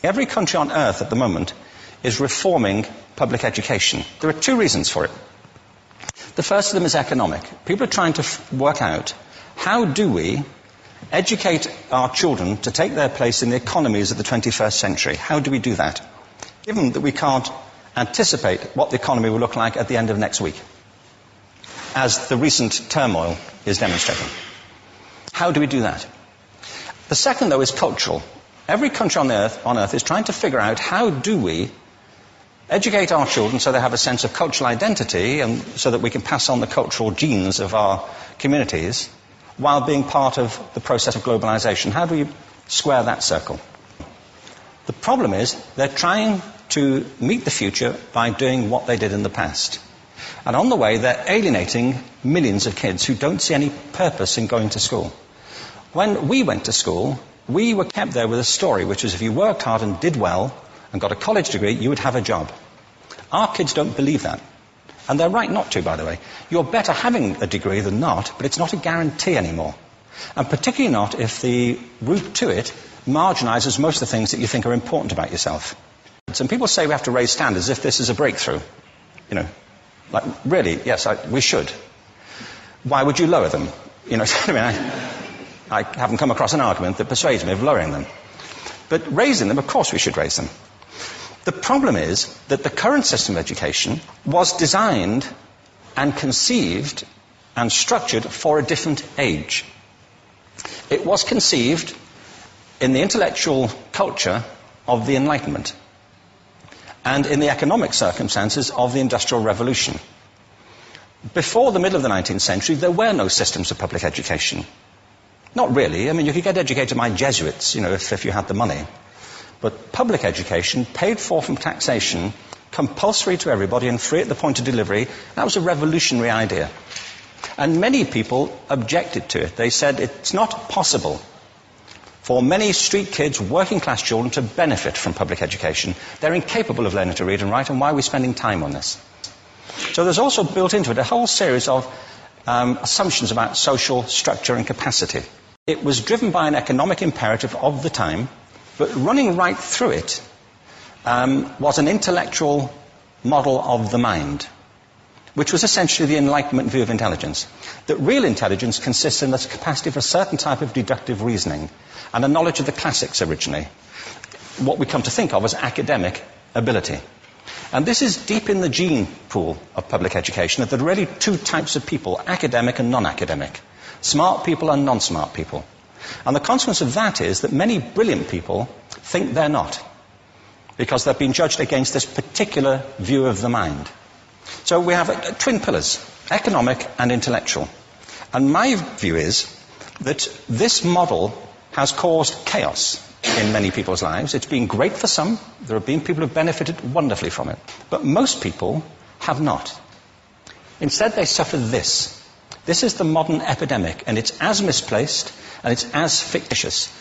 Every country on earth at the moment is reforming public education. There are two reasons for it. The first of them is economic. People are trying to work out, how do we educate our children to take their place in the economies of the 21st century? How do we do that? Given that we can't anticipate what the economy will look like at the end of next week, as the recent turmoil is demonstrating. How do we do that? The second, though, is cultural. Every country on earth is trying to figure out, how do we educate our children so they have a sense of cultural identity and so that we can pass on the cultural genes of our communities while being part of the process of globalization. How do we square that circle? The problem is they're trying to meet the future by doing what they did in the past. And on the way, they're alienating millions of kids who don't see any purpose in going to school. When we went to school, we were kept there with a story, which is if you worked hard and did well and got a college degree, you would have a job. Our kids don't believe that. And they're right not to, by the way. You're better having a degree than not, but it's not a guarantee anymore. And particularly not if the route to it marginalizes most of the things that you think are important about yourself. And people say we have to raise standards as if this is a breakthrough. You know, like, really, yes, we should. Why would you lower them? You know, I mean, I haven't come across an argument that persuades me of lowering them. But raising them, of course we should raise them. The problem is that the current system of education was designed and conceived and structured for a different age. It was conceived in the intellectual culture of the Enlightenment and in the economic circumstances of the Industrial Revolution. Before the middle of the 19th century, there were no systems of public education. Not really. I mean, you could get educated by Jesuits, you know, if you had the money. But public education, paid for from taxation, compulsory to everybody and free at the point of delivery, that was a revolutionary idea. And many people objected to it. They said it's not possible for many street kids, working class children, to benefit from public education. They're incapable of learning to read and write, and why are we spending time on this? So there's also built into it a whole series of assumptions about social structure and capacity. It was driven by an economic imperative of the time, but running right through it was an intellectual model of the mind, which was essentially the Enlightenment view of intelligence. That real intelligence consists in the capacity for a certain type of deductive reasoning and a knowledge of the classics originally, what we come to think of as academic ability. And this is deep in the gene pool of public education, that there are really two types of people, academic and non-academic, smart people and non-smart people. And the consequence of that is that many brilliant people think they're not, because they've been judged against this particular view of the mind. So we have twin pillars, economic and intellectual. And my view is that this model has caused chaos in many people's lives. It's been great for some. There have been people who have benefited wonderfully from it. But most people have not. Instead, they suffer this. This is the modern epidemic, and it's as misplaced and it's as fictitious.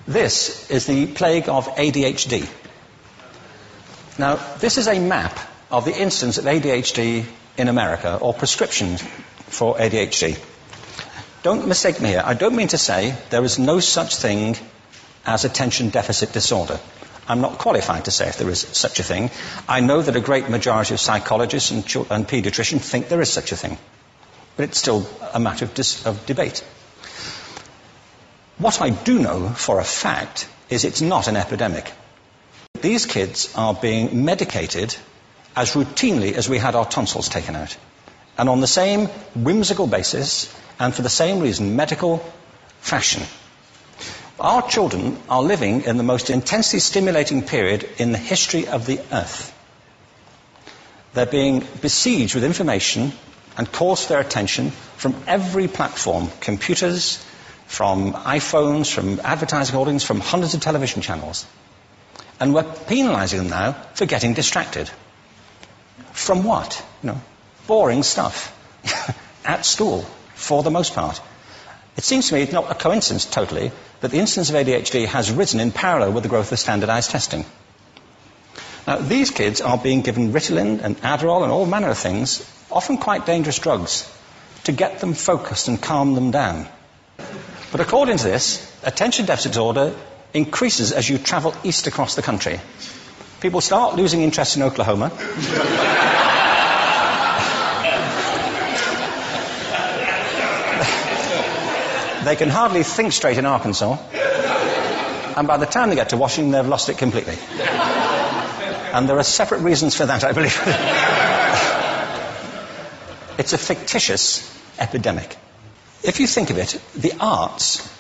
This is the plague of ADHD. Now, this is a map of the incidence of ADHD in America, or prescriptions for ADHD. Don't mistake me here. I don't mean to say there is no such thing as attention deficit disorder. I'm not qualified to say if there is such a thing. I know that a great majority of psychologists and paediatricians think there is such a thing. But it's still a matter of debate. What I do know for a fact is it's not an epidemic. These kids are being medicated as routinely as we had our tonsils taken out. And on the same whimsical basis, and for the same reason, medical fashion. Our children are living in the most intensely stimulating period in the history of the earth. They're being besieged with information and calls for their attention from every platform, computers, from iPhones, from advertising hoardings, from hundreds of television channels. And we're penalizing them now for getting distracted. From what? You know, boring stuff at school, for the most part. It seems to me it's not a coincidence totally that the incidence of ADHD has risen in parallel with the growth of standardized testing. Now, these kids are being given Ritalin and Adderall and all manner of things, often quite dangerous drugs, to get them focused and calm them down. But according to this, attention deficit disorder increases as you travel east across the country. People start losing interest in Oklahoma. They can hardly think straight in Arkansas. And by the time they get to Washington, they've lost it completely. And there are separate reasons for that, I believe. It's a fictitious epidemic. If you think of it, the arts,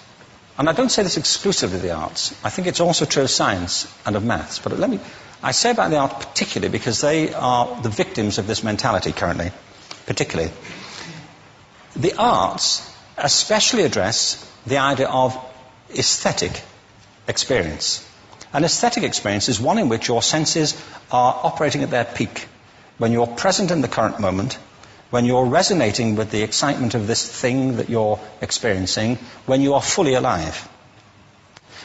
and I don't say this exclusively of the arts, I think it's also true of science and of maths, but I say about the arts particularly because they are the victims of this mentality currently, particularly. The arts especially address the idea of aesthetic experience. An aesthetic experience is one in which your senses are operating at their peak, when you're present in the current moment, when you're resonating with the excitement of this thing that you're experiencing, when you are fully alive.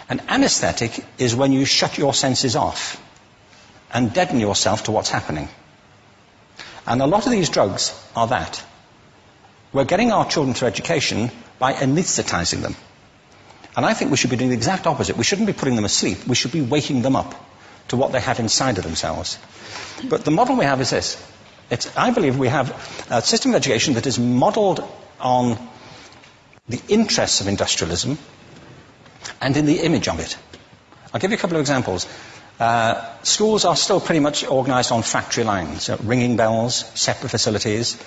An anesthetic is when you shut your senses off and deaden yourself to what's happening. And a lot of these drugs are that. We're getting our children through education by anesthetizing them. And I think we should be doing the exact opposite. We shouldn't be putting them asleep. We should be waking them up to what they have inside of themselves. But the model we have is this. I believe we have a system of education that is modeled on the interests of industrialism and in the image of it. I'll give you a couple of examples. Schools are still pretty much organized on factory lines, ringing bells, separate facilities,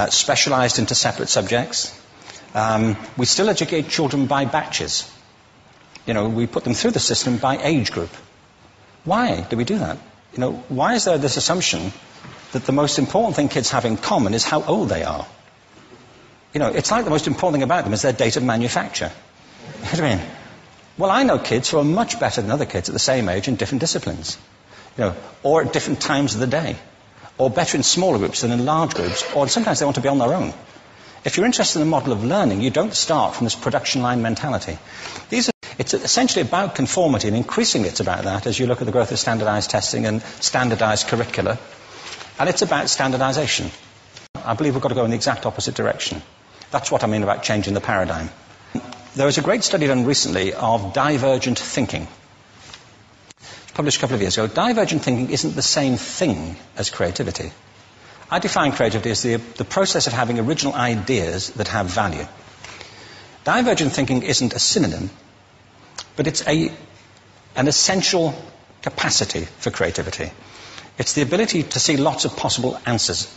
specialized into separate subjects. We still educate children by batches. We put them through the system by age group. Why do we do that? Why is there this assumption that the most important thing kids have in common is how old they are? It's like the most important thing about them is their date of manufacture. You know what I mean? Well, I know kids who are much better than other kids at the same age in different disciplines, or at different times of the day, or better in smaller groups than in large groups, or sometimes they want to be on their own. If you're interested in the model of learning, you don't start from this production line mentality. It's essentially about conformity, and increasingly it's about that as you look at the growth of standardized testing and standardized curricula. And it's about standardization. I believe we've got to go in the exact opposite direction. That's what I mean about changing the paradigm. There was a great study done recently of divergent thinking. Published a couple of years ago. Divergent thinking isn't the same thing as creativity. I define creativity as the process of having original ideas that have value. Divergent thinking isn't a synonym, but it's an essential capacity for creativity. It's the ability to see lots of possible answers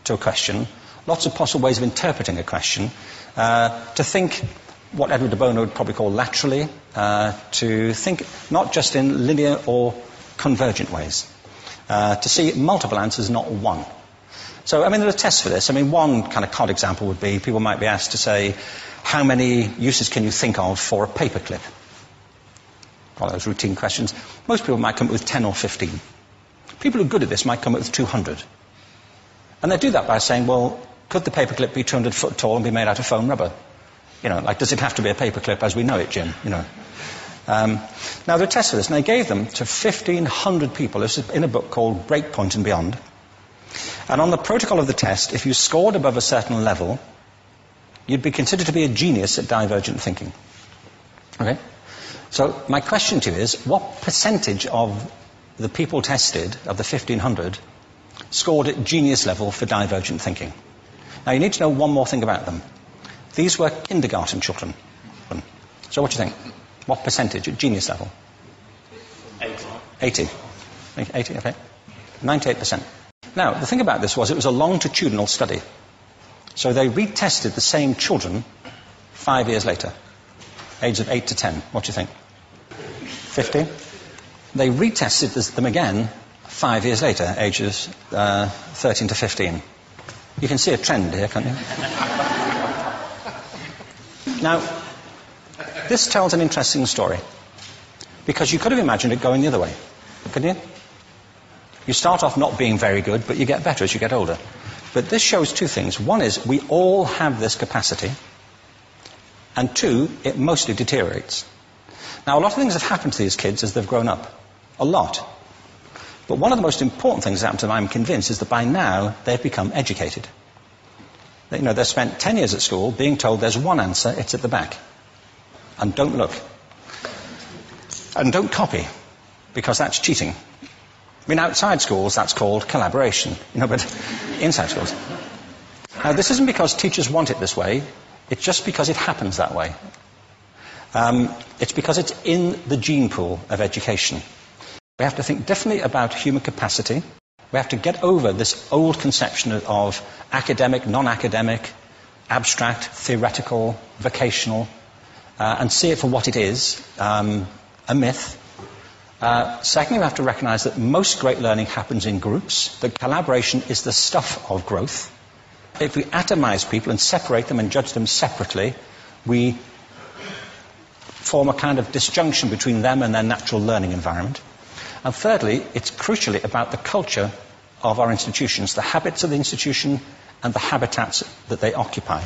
to a question, lots of possible ways of interpreting a question, to think what Edward de Bono would probably call laterally, to think not just in linear or convergent ways, to see multiple answers, not one. So, there are tests for this. One kind of cod example would be people might be asked to say, how many uses can you think of for a paperclip? One of those routine questions. Most people might come up with 10 or 15. People who are good at this might come up with 200. And they do that by saying, well, could the paperclip be 200 foot tall and be made out of foam rubber? Does it have to be a paperclip as we know it, Jim? Now, there are tests for this, and they gave them to 1,500 people. This is in a book called Breakpoint and Beyond. And on the protocol of the test, if you scored above a certain level, you'd be considered to be a genius at divergent thinking. Okay? So my question to you is, what percentage of the people tested, of the 1,500, scored at genius level for divergent thinking? Now, you need to know one more thing about them. These were kindergarten children. So what do you think? What percentage at genius level? 80. 80, okay. 98%. Now, the thing about this was it was a longitudinal study. So they retested the same children 5 years later, ages of 8 to 10. What do you think? 50? They retested them again 5 years later, ages 13 to 15. You can see a trend here, can't you? Now, this tells an interesting story, because you could have imagined it going the other way, couldn't you? You start off not being very good, but you get better as you get older. But this shows two things. One is we all have this capacity, and two, it mostly deteriorates. Now, a lot of things have happened to these kids as they've grown up. A lot. But one of the most important things that happened to them, I'm convinced, is that by now they've become educated. They've spent 10 years at school being told there's one answer, it's at the back. And don't look. And don't copy, because that's cheating. I mean, outside schools, that's called collaboration, but inside schools. Now, this isn't because teachers want it this way, it's just because it happens that way. It's because it's in the gene pool of education. We have to think differently about human capacity. We have to get over this old conception of academic, non-academic, abstract, theoretical, vocational, and see it for what it is, a myth. Secondly, we have to recognise that most great learning happens in groups, that collaboration is the stuff of growth. If we atomise people and separate them and judge them separately, we form a kind of disjunction between them and their natural learning environment. And thirdly, it's crucially about the culture of our institutions, the habits of the institution and the habitats that they occupy.